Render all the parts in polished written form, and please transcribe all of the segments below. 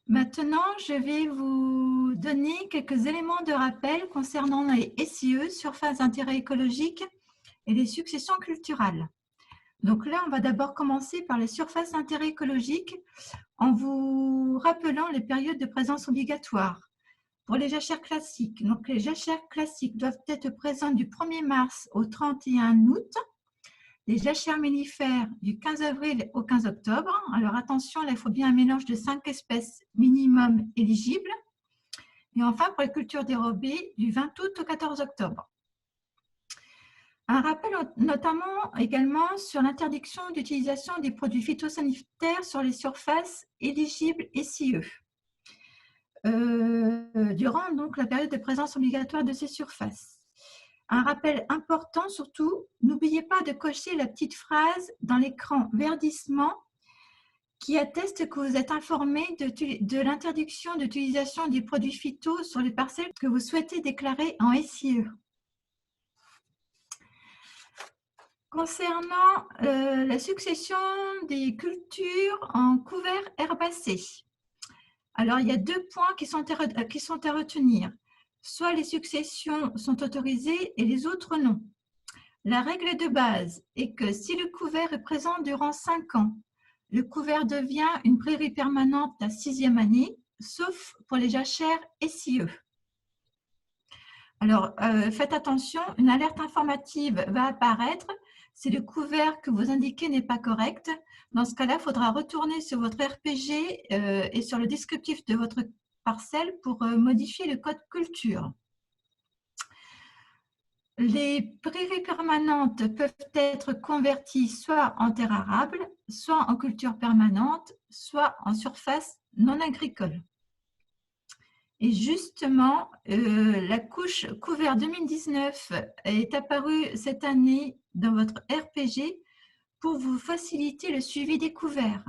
Maintenant, je vais vous donner quelques éléments de rappel concernant les SIE, surfaces d'intérêt écologique, et les successions culturales. Donc là, on va d'abord commencer par les surfaces d'intérêt écologique en vous rappelant les périodes de présence obligatoire. Pour les jachères classiques, donc les jachères classiques doivent être présentes du 1er mars au 31 août. Les jachères mellifères du 15 avril au 15 octobre. Alors attention, là, il faut bien un mélange de 5 espèces minimum éligibles. Et enfin, pour les cultures dérobées, du 20 août au 14 octobre. Un rappel notamment également sur l'interdiction d'utilisation des produits phytosanitaires sur les surfaces éligibles SIE. Durant donc la période de présence obligatoire de ces surfaces. Un rappel important surtout, n'oubliez pas de cocher la petite phrase dans l'écran verdissement qui atteste que vous êtes informé de l'interdiction d'utilisation des produits phyto sur les parcelles que vous souhaitez déclarer en SIE. Concernant la succession des cultures en couvert herbacé, alors il y a 2 points qui sont à retenir. Soit les successions sont autorisées et les autres non. La règle de base est que si le couvert est présent durant 5 ans, le couvert devient une prairie permanente la 6e année, sauf pour les jachères SIE. Alors, faites attention, une alerte informative va apparaître si le couvert que vous indiquez n'est pas correct. Dans ce cas-là, il faudra retourner sur votre RPG et sur le descriptif de votre parcelle pour modifier le code culture. Les prairies permanentes peuvent être converties soit en terre arable, soit en culture permanente, soit en surface non agricole. Et justement, la couche couvert 2019 est apparue cette année dans votre RPG pour vous faciliter le suivi des couverts.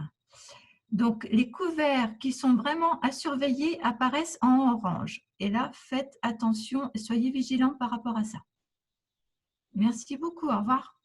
Donc, les couverts qui sont vraiment à surveiller apparaissent en orange. Et là, faites attention et soyez vigilants par rapport à ça. Merci beaucoup. Au revoir.